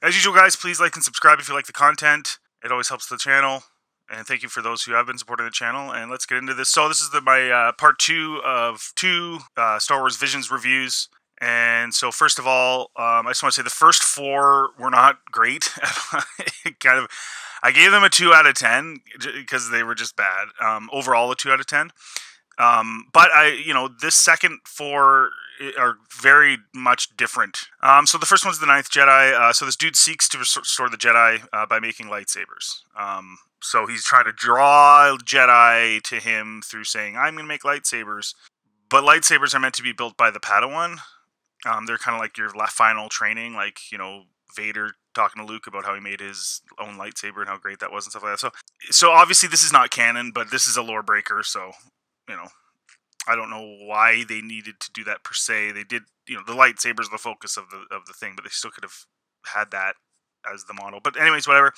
As usual, guys, please like and subscribe if you like the content. It always helps the channel. And thank you for those who have been supporting the channel. And let's get into this. So this is my part 2 of 2 Star Wars Visions reviews. And so first of all, I just want to say the first 4 were not great. I gave them a 2 out of 10 because they were just bad. Overall, a 2 out of 10. But this second 4 are very much different. So the first one's the Ninth Jedi. So this dude seeks to restore the Jedi by making lightsabers. So he's trying to draw Jedi to him through saying, I'm going to make lightsabers. But lightsabers are meant to be built by the Padawan. They're kind of like your final training, like, Vader talking to Luke about how he made his own lightsaber and how great that was and stuff like that. So obviously this is not canon, but this is a lore breaker, so, I don't know why they needed to do that per se. They did, the lightsaber's the focus of the thing, but they still could have had that as the model. But anyways, whatever.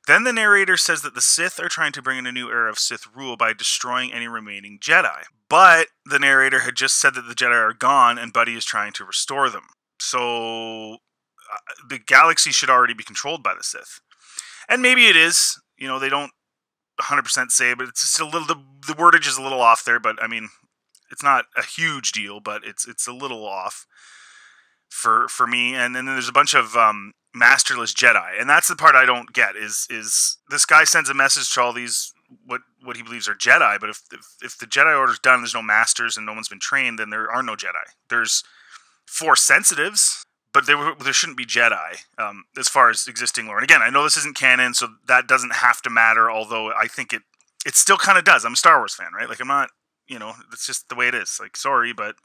Then the narrator says that the Sith are trying to bring in a new era of Sith rule by destroying any remaining Jedi. But the narrator had just said that the Jedi are gone and Buddy is trying to restore them. So the galaxy should already be controlled by the Sith. And maybe it is. They don't 100% say, but it's just a little, the wordage is a little off there, but I mean, it's not a huge deal, but it's a little off for me. And then there's a bunch of masterless Jedi, and that's the part I don't get. Is this guy sends a message to all these what he believes are Jedi, but if the Jedi Order's done, there's no masters and no one's been trained, then there are no Jedi. There's Force sensitives, but there shouldn't be Jedi as far as existing lore. And again, I know this isn't canon, so that doesn't have to matter, although I think it still kind of does. I'm a Star Wars fan, right? Like, I'm not, it's just the way it is. Like, sorry, but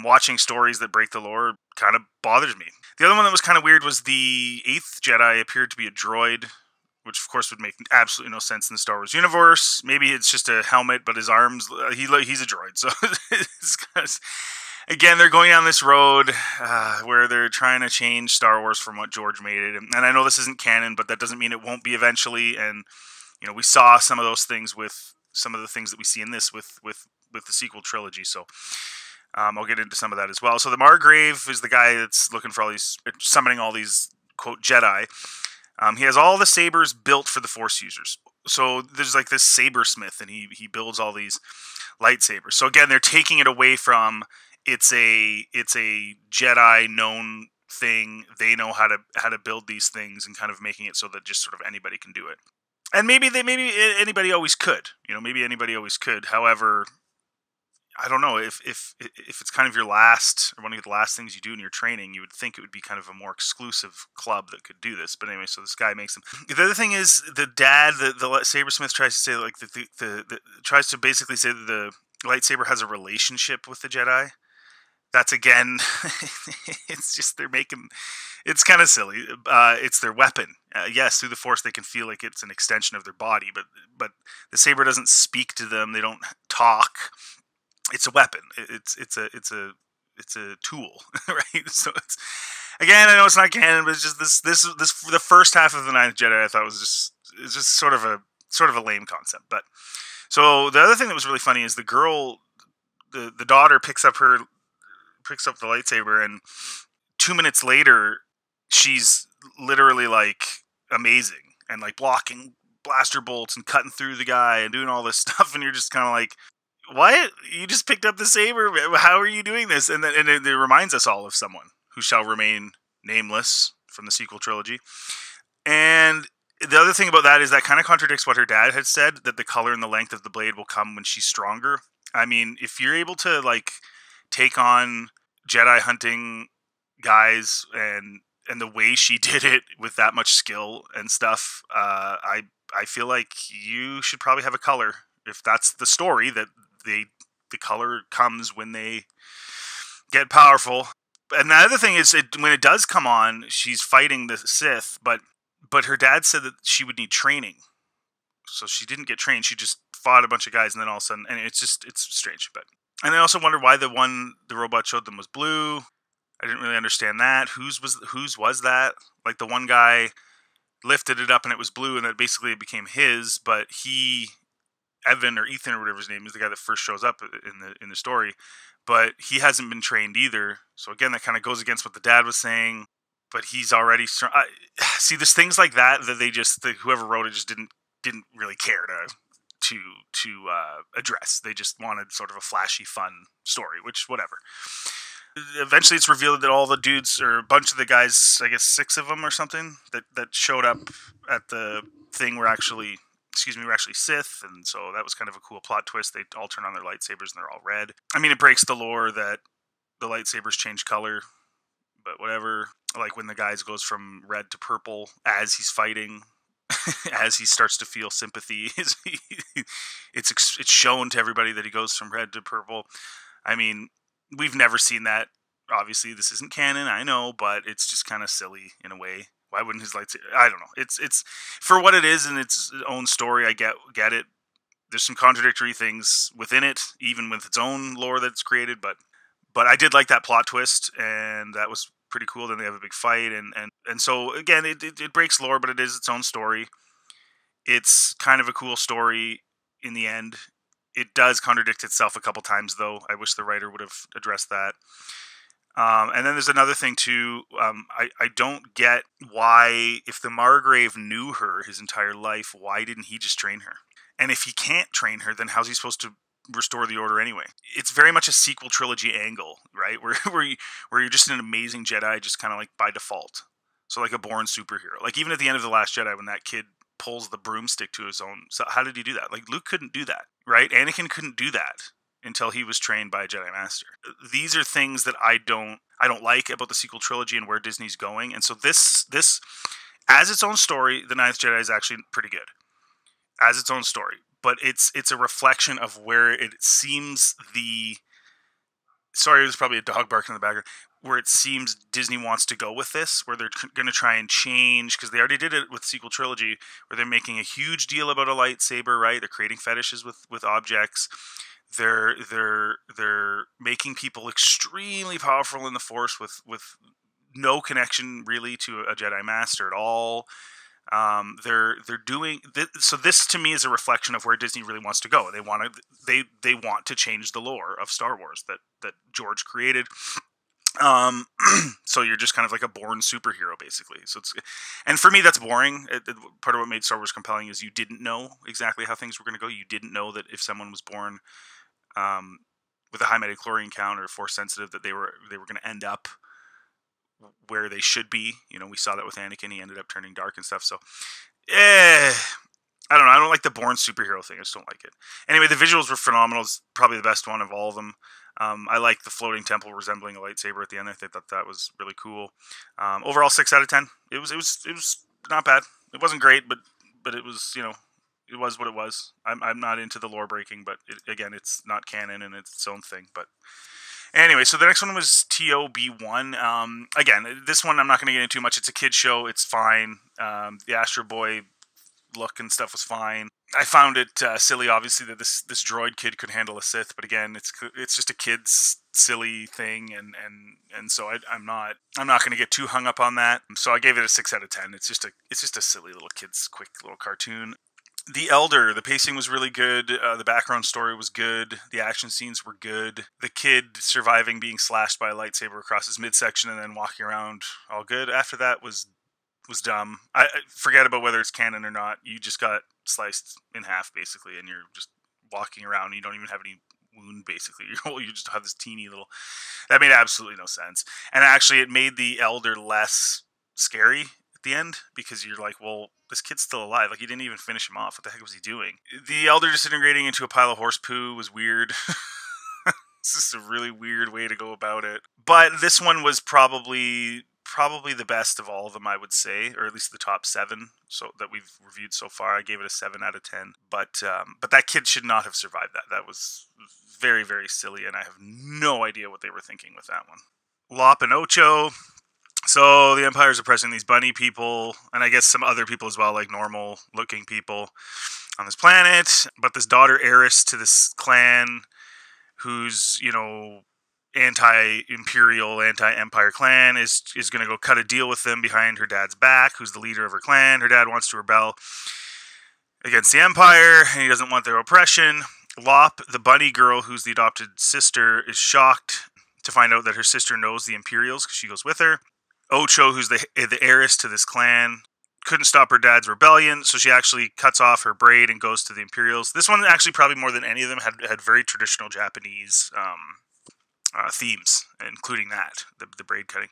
watching stories that break the lore kind of bothers me. The other one that was kind of weird was the 8th Jedi appeared to be a droid, which of course would make absolutely no sense in the Star Wars universe. Maybe it's just a helmet, but his arms, he's a droid. So it's kind of, again, they're going down this road where they're trying to change Star Wars from what George made it. And I know this isn't canon, but that doesn't mean it won't be eventually. And, we saw some of those things with some of the things that we see in this with the sequel trilogy. So I'll get into some of that as well. So the Margrave is the guy that's looking for summoning all these, quote, Jedi. He has all the sabers built for the Force users. So there's like this saber smith, and he builds all these lightsabers. So again, they're taking it away from it's a Jedi known thing. They know how to build these things, and kind of making it so that just sort of anybody can do it. And maybe anybody always could. Maybe anybody always could. However, I don't know, if it's kind of your last, or one of the last things you do in your training, you would think it would be kind of a more exclusive club that could do this. But anyway, so this guy makes them. The other thing is the dad, the sabersmith tries to say, like, tries to basically say that the lightsaber has a relationship with the Jedi. That's, again, it's just it's kind of silly. It's their weapon. Yes, through the Force they can feel like it's an extension of their body, but the saber doesn't speak to them. They don't talk. It's a weapon. It's a tool, right? So it's, again, I know it's not canon, but it's just this the first half of the Ninth Jedi I thought was just sort of a lame concept. But so the other thing that was really funny is the girl, the daughter picks up the lightsaber, and 2 minutes later she's literally like amazing and like blocking blaster bolts and cutting through the guy and doing all this stuff, and you're just kind of like, what? You just picked up the saber? How are you doing this? And it reminds us all of someone who shall remain nameless from the sequel trilogy. And the other thing about that is that kind of contradicts what her dad had said, that the color and the length of the blade will come when she's stronger. I mean, if you're able to like take on Jedi hunting guys and the way she did it with that much skill and stuff, I feel like you should probably have a color. If that's the story, that the color comes when they get powerful. And the other thing is, when it does come on, she's fighting the Sith, but her dad said that she would need training. So she didn't get trained. She just fought a bunch of guys, and then all of a sudden, and it's strange. But, and I also wonder why the robot showed them was blue. I didn't really understand that. Whose was that? Like, the one guy lifted it up and it was blue, and that basically it became his, but Evan or Ethan or whatever his name is, the guy that first shows up in the story, but he hasn't been trained either. So again, that kind of goes against what the dad was saying. but he's already see. There's things like that whoever wrote it just didn't really care to address. They just wanted sort of a flashy, fun story, which whatever. Eventually, it's revealed that all the dudes, or a bunch of the guys, I guess 6 of them or something, that showed up at the thing were actually Sith, and so that was kind of a cool plot twist. They all turn on their lightsabers and they're all red. I mean, it breaks the lore that the lightsabers change color, but whatever. Like when the guys goes from red to purple as he's fighting, as he starts to feel sympathy, it's shown to everybody that he goes from red to purple. I mean, we've never seen that. Obviously, this isn't canon, I know, but it's just kind of silly in a way. Why wouldn't his lightsaber? I don't know. It's for what it is in its own story. I get it. There's some contradictory things within it, even with its own lore that's created. But I did like that plot twist, and that was pretty cool. Then they have a big fight, and so again, it breaks lore, but it is its own story. It's kind of a cool story in the end. It does contradict itself a couple times, though. I wish the writer would have addressed that. And then there's another thing, too. I don't get why, if the Margrave knew her his entire life, why didn't he just train her? And if he can't train her, then how's he supposed to restore the Order anyway? It's very much a sequel trilogy angle, right? Where you're just an amazing Jedi, just kind of like by default. So like a born superhero. Like even at the end of The Last Jedi, when that kid pulls the broomstick to his own. So how did he do that? Like Luke couldn't do that, right? Anakin couldn't do that until he was trained by a Jedi Master. These are things that I don't like about the sequel trilogy and where Disney's going. And so this as its own story, The Ninth Jedi is actually pretty good as its own story. But it's a reflection of where it seems sorry, there's probably a dog barking in the background. Where it seems Disney wants to go with this, where they're going to try and change, because they already did it with sequel trilogy, where they're making a huge deal about a lightsaber, right? They're creating fetishes with objects. They're making people extremely powerful in the Force with no connection really to a Jedi Master at all. They're doing so. This to me is a reflection of where Disney really wants to go. They want to change the lore of Star Wars that George created. So you're just kind of like a born superhero, basically. And for me, that's boring. Part of what made Star Wars compelling is you didn't know exactly how things were going to go. You didn't know that if someone was born with a high midichlorian count or Force sensitive, that they were going to end up where they should be. You know, we saw that with Anakin. He ended up turning dark and stuff. So, I don't know. I don't like the born superhero thing. I just don't like it. Anyway, the visuals were phenomenal. It's probably the best one of all of them. I like the floating temple resembling a lightsaber at the end. I think that was really cool. Overall, 6 out of 10. It was not bad. It wasn't great, but it was, you know, it was what it was. I'm not into the lore breaking, but again, it's not canon and it's its own thing. But anyway, so the next one was TOB1. Again, this one I'm not going to get into too much. It's a kid's show. It's fine. The Astro Boy look and stuff was fine. I found it silly, obviously, that this droid kid could handle a Sith, but again, it's just a kid's silly thing, and so I'm not going to get too hung up on that. So I gave it a 6 out of 10. It's just a silly little kid's quick little cartoon. The Elder, the pacing was really good. The background story was good. The action scenes were good. The kid surviving being slashed by a lightsaber across his midsection and then walking around all good. After that was dumb. I forget about whether it's canon or not. You just got sliced in half, basically, and you're just walking around. You don't even have any wound, basically. You just have this teeny little... That made absolutely no sense. And actually, it made the Elder less scary at the end, because you're like, well, this kid's still alive. Like, you didn't even finish him off. What the heck was he doing? The Elder disintegrating into a pile of horse poo was weird. It's just a really weird way to go about it. But this one was probably the best of all of them, I would say, or at least the top 7 that we've reviewed so far. I gave it a 7 out of 10. But that kid should not have survived that. That was very, very silly, and I have no idea what they were thinking with that one. Lop and Ocho. So the Empire's oppressing these bunny people, and I guess some other people as well, like normal-looking people on this planet. But this daughter heiress to this clan, who's, you know, anti-imperial, anti-empire clan, is going to go cut a deal with them behind her dad's back, who's the leader of her clan. Her dad wants to rebel against the Empire, and he doesn't want their oppression. Lop, the bunny girl, who's the adopted sister, is shocked to find out that her sister knows the Imperials, because she goes with her. Ocho, who's the heiress to this clan, couldn't stop her dad's rebellion, so she actually cuts off her braid and goes to the Imperials. This one actually, probably more than any of them, had very traditional Japanese themes, including that, the braid cutting.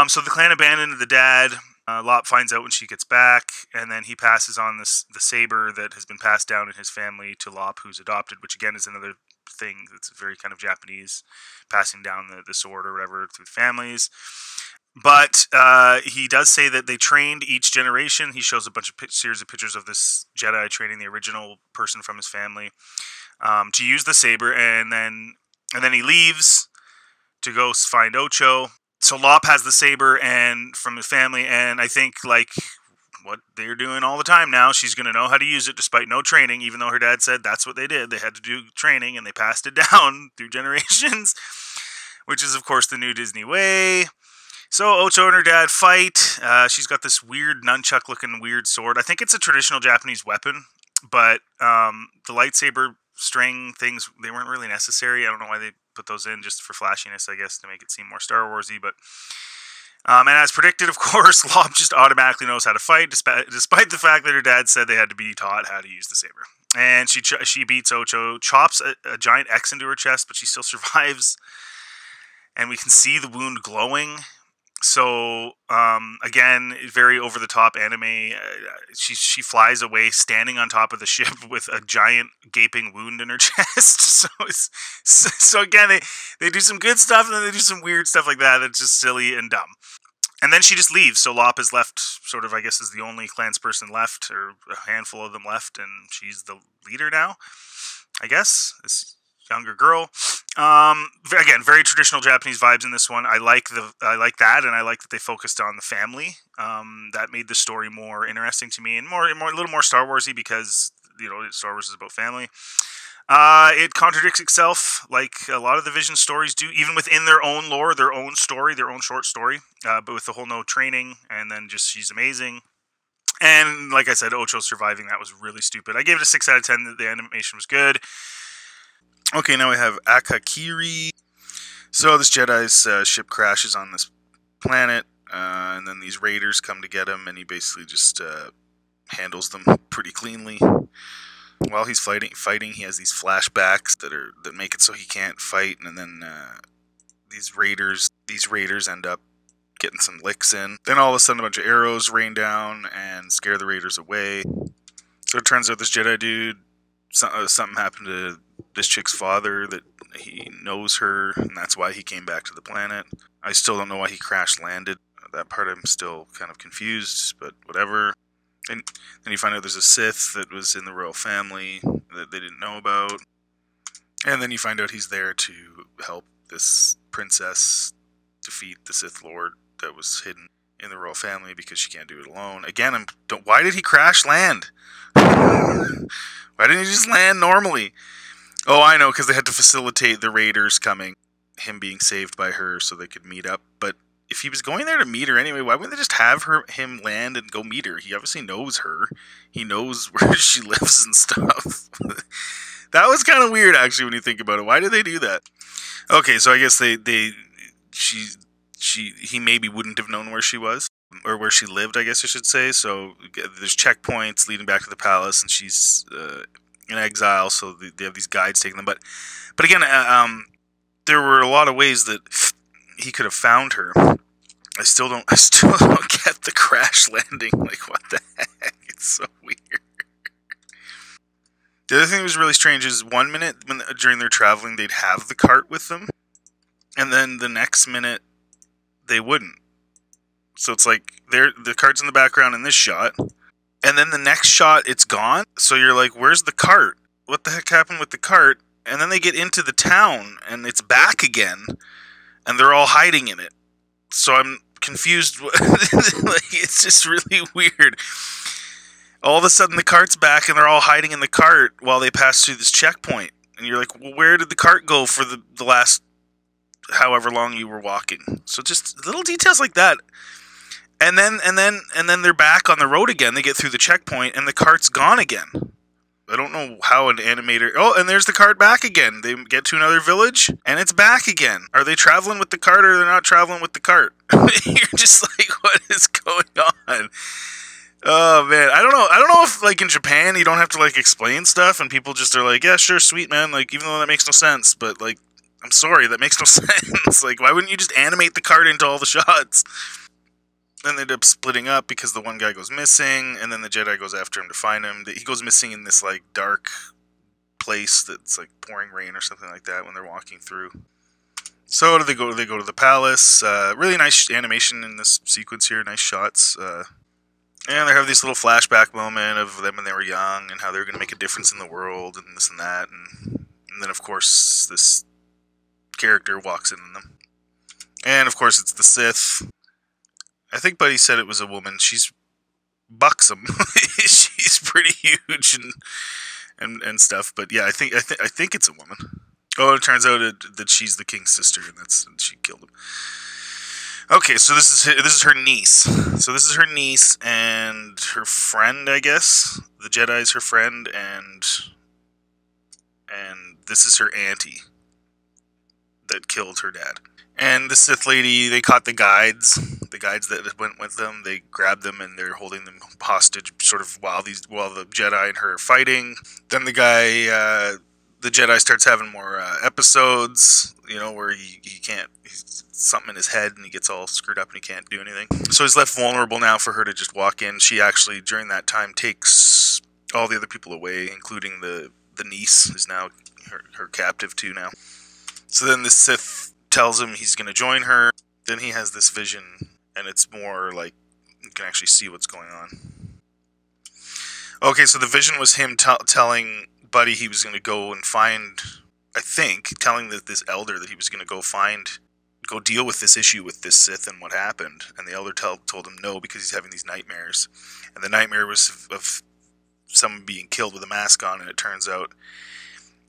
So the clan abandoned the dad. Lop finds out when she gets back, and then he passes on the saber that has been passed down in his family to Lop, who's adopted, which again is another thing that's very kind of Japanese, passing down the sword or whatever through families. But he does say that they trained each generation. He shows a bunch of series of pictures of this Jedi training the original person from his family to use the saber, and then he leaves to go find Ocho. So Lop has the saber and from his family, and I think like what they're doing all the time now, she's going to know how to use it despite no training, even though her dad said that's what they did. They had to do training, and they passed it down through generations, which is, of course, the new Disney way. So Ocho and her dad fight. She's got this weird nunchuck-looking weird sword. I think it's a traditional Japanese weapon, but the lightsaber string things, they weren't really necessary. I don't know why they put those in, just for flashiness, I guess, to make it seem more Star Warsy. But and as predicted, of course, Lop just automatically knows how to fight, despite the fact that her dad said they had to be taught how to use the saber. And she beats Ocho, chops a giant X into her chest, but she still survives. And we can see the wound glowing. So, again, very over-the-top anime. She flies away, standing on top of the ship with a giant gaping wound in her chest. So again, they do some good stuff, and then they do some weird stuff like that that's just silly and dumb. And then she just leaves, so Lop is left, sort of, I guess, is the only clansperson left, or a handful of them left, and she's the leader now, I guess. This younger girl. Again, very traditional Japanese vibes in this one. I like that, and I like that they focused on the family. That made the story more interesting to me, and a little more Star Warsy, because Star Wars is about family. It contradicts itself, like a lot of the Vision stories do, even within their own lore, their own story, their own short story. But with the whole no training, and then just she's amazing. And like I said, Ocho surviving, that was really stupid. I gave it a 6 out of 10. The animation was good. Okay, now we have Akakiri. So this Jedi's ship crashes on this planet, and then these raiders come to get him, and he basically just handles them pretty cleanly. While he's fighting, he has these flashbacks that make it so he can't fight, and then these raiders end up getting some licks in. Then all of a sudden, a bunch of arrows rain down and scare the raiders away. So it turns out this Jedi dude, something happened to this chick's father, that he knows her, and that's why he came back to the planet. I still don't know why he crash landed. That part I'm still kind of confused, but whatever. And then you find out there's a Sith that was in the royal family that they didn't know about. And then you find out he's there to help this princess defeat the Sith Lord that was hidden in the royal family, because she can't do it alone. Again, why did he crash land? Why didn't he just land normally? Oh, I know, because they had to facilitate the raiders coming, him being saved by her so they could meet up. But if he was going there to meet her anyway, why wouldn't they just have him land and go meet her? He obviously knows her. He knows where she lives and stuff. That was kind of weird, actually, when you think about it. Why did they do that? Okay, so I guess he maybe wouldn't have known where she was, or where she lived, I guess I should say. So there's checkpoints leading back to the palace, and she's in exile, so they have these guides taking them. But again, there were a lot of ways that he could have found her. I still don't get the crash landing. Like, what the heck? It's so weird. The other thing that was really strange is 1 minute during their traveling, they'd have the cart with them, and then the next minute they wouldn't. So it's like the cart's in the background in this shot, and then the next shot it's gone. So you're like, where's the cart? What the heck happened with the cart? And then they get into the town, and it's back again, and they're all hiding in it. So I'm confused. Like, it's just really weird. All of a sudden the cart's back, and they're all hiding in the cart while they pass through this checkpoint. And you're like, well, where did the cart go for the last however long you were walking? So just little details like that. And then they're back on the road again. They get through the checkpoint, and the cart's gone again. I don't know how an animator... Oh, and there's the cart back again. They get to another village, and it's back again. Are they traveling with the cart, or they're not traveling with the cart? You're just like, what is going on? Oh, man. I don't know if, like, in Japan, you don't have to, like, explain stuff, and people just are like, yeah, sure, sweet, man. Like, even though that makes no sense, but, like, I'm sorry, that makes no sense. Like, why wouldn't you just animate the cart into all the shots? Then they end up splitting up because the one guy goes missing, and then the Jedi goes after him to find him. He goes missing in this, like, dark place that's, like, pouring rain or something like that when they're walking through. So they go to the palace. Really nice animation in this sequence here, nice shots. And they have this little flashback moment of them when they were young and how they were going to make a difference in the world and this and that. And then, of course, this character walks in on them. And, of course, it's the Sith. I think Buddy said it was a woman. She's buxom. She's pretty huge and stuff. But yeah, I think it's a woman. Oh, it turns out that she's the king's sister, and she killed him. Okay, so this is her niece. So this is her niece and her friend, I guess. The Jedi's her friend, and this is her auntie that killed her dad. And the Sith lady, they caught the guides that went with them. They grabbed them and they're holding them hostage, sort of while the Jedi and her are fighting. Then the Jedi starts having more episodes, where he can't. He's something in his head and he gets all screwed up and he can't do anything. So he's left vulnerable now for her to just walk in. She actually, during that time, takes all the other people away, including the niece, who's now her captive too now. So then the Sith tells him he's going to join her. Then he has this vision, and it's more like you can actually see what's going on. Okay, so the vision was him telling Buddy he was going to go and find, telling this elder that he was going to go deal with this issue with this Sith and what happened. And the elder told him no because he's having these nightmares. And the nightmare was of someone being killed with a mask on, and it turns out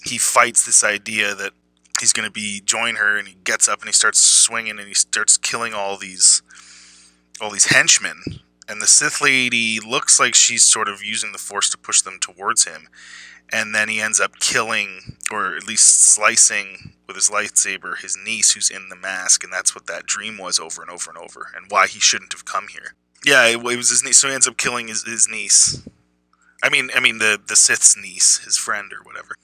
he fights this idea that he's going to join her, and he gets up and he starts swinging and he starts killing all these henchmen. And the Sith lady looks like she's sort of using the Force to push them towards him. And then he ends up killing, or at least slicing with his lightsaber, his niece who's in the mask. And that's what that dream was over and over and over, and why he shouldn't have come here. Yeah, it was his niece. So he ends up killing his niece. I mean the Sith's niece, his friend or whatever.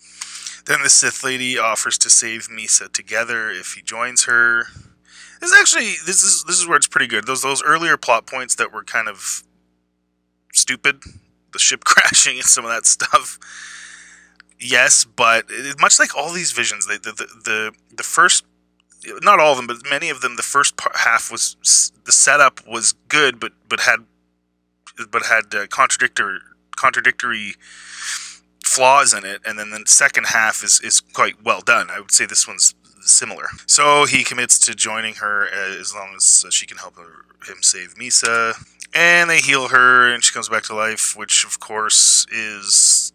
Then the Sith lady offers to save Misa together if he joins her. This is where it's pretty good. Those earlier plot points that were kind of stupid, the ship crashing and some of that stuff. Yes, but much like all these visions, the first, not all of them, but many of them, the first half was, the setup was good, but had contradictory flaws in it, and then the second half is quite well done. I would say this one's similar. So he commits to joining her as long as she can help him save Misa, and they heal her, and she comes back to life, which of course is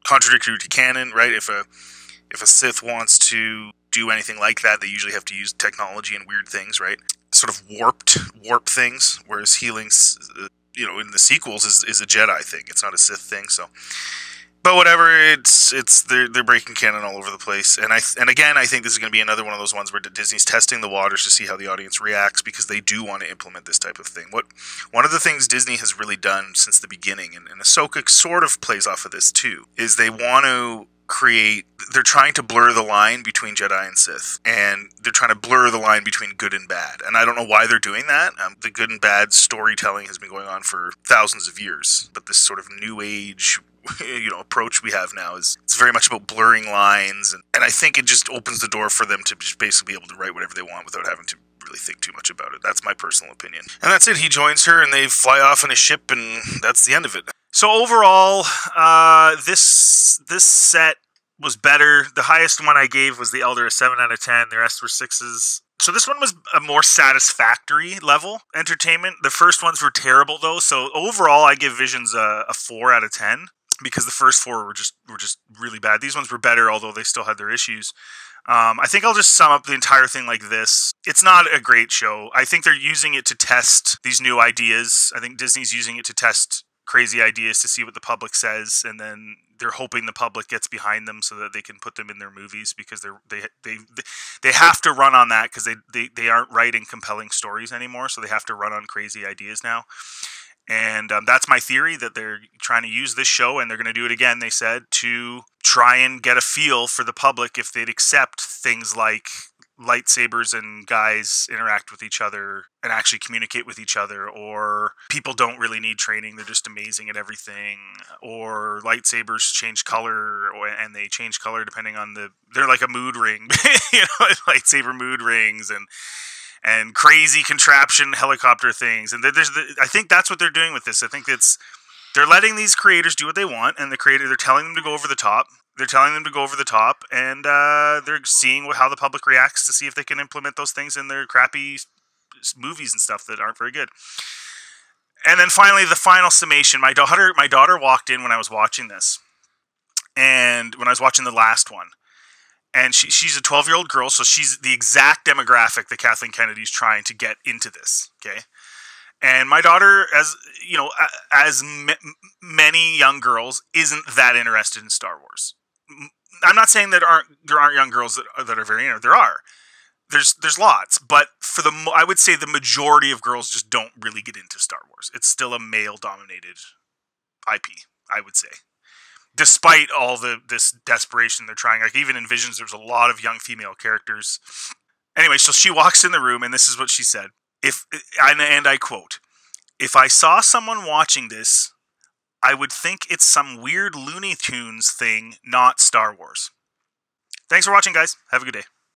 contradictory to canon, right? If a Sith wants to do anything like that, they usually have to use technology and weird things, right? Sort of warp things, whereas healing, in the sequels is a Jedi thing. It's not a Sith thing, so. But whatever, they're breaking canon all over the place, and again, I think this is going to be another one of those ones where Disney's testing the waters to see how the audience reacts, because they do want to implement this type of thing. One of the things Disney has really done since the beginning, and Ahsoka sort of plays off of this too, is they want to they're trying to blur the line between Jedi and Sith, and they're trying to blur the line between good and bad, and I don't know why they're doing that. The good and bad storytelling has been going on for thousands of years, but this sort of new age approach we have now it's very much about blurring lines, and I think it just opens the door for them to just basically be able to write whatever they want without having to really think too much about it. That's my personal opinion. And that's it. He joins her and they fly off in a ship, and that's the end of it. So overall, this set was better. The highest one I gave was the Elder, a 7 out of 10. The rest were 6s. So this one was a more satisfactory level entertainment. The first ones were terrible though. So overall, I give Visions a 4 out of 10. Because the first 4 were just really bad. These ones were better, although they still had their issues. I think I'll just sum up the entire thing like this. It's not a great show. I think they're using it to test these new ideas. I think Disney's using it to test crazy ideas to see what the public says, and then they're hoping the public gets behind them so that they can put them in their movies, because they have to run on that, because they aren't writing compelling stories anymore, so they have to run on crazy ideas now. And that's my theory, that they're trying to use this show, and they're going to do it again, they said, to try and get a feel for the public if they'd accept things like lightsabers and guys interact with each other and actually communicate with each other, or people don't really need training, they're just amazing at everything, or lightsabers change color, and they change color depending on they're like a mood ring, lightsaber mood rings, and crazy contraption helicopter things. And I think that's what they're doing with this. I think they're letting these creators do what they want, and they're telling them to go over the top. They're telling them to go over the top, and they're seeing how the public reacts to see if they can implement those things in their crappy movies and stuff that aren't very good. And then finally, the final summation. My daughter walked in when I was watching this, and when I was watching the last one. And she's a 12-year-old girl, so she's the exact demographic that Kathleen Kennedy's trying to get into this, okay? And my daughter, as many young girls, isn't that interested in Star Wars. I'm not saying that there aren't young girls that are very interested. There are. There's lots, but I would say the majority of girls just don't really get into Star Wars. It's still a male-dominated IP, I would say. Despite all this desperation they're trying, like even in Visions, there's a lot of young female characters. Anyway, so she walks in the room, and this is what she said. And I quote, "If I saw someone watching this, I would think it's some weird Looney Tunes thing, not Star Wars." Thanks for watching, guys. Have a good day.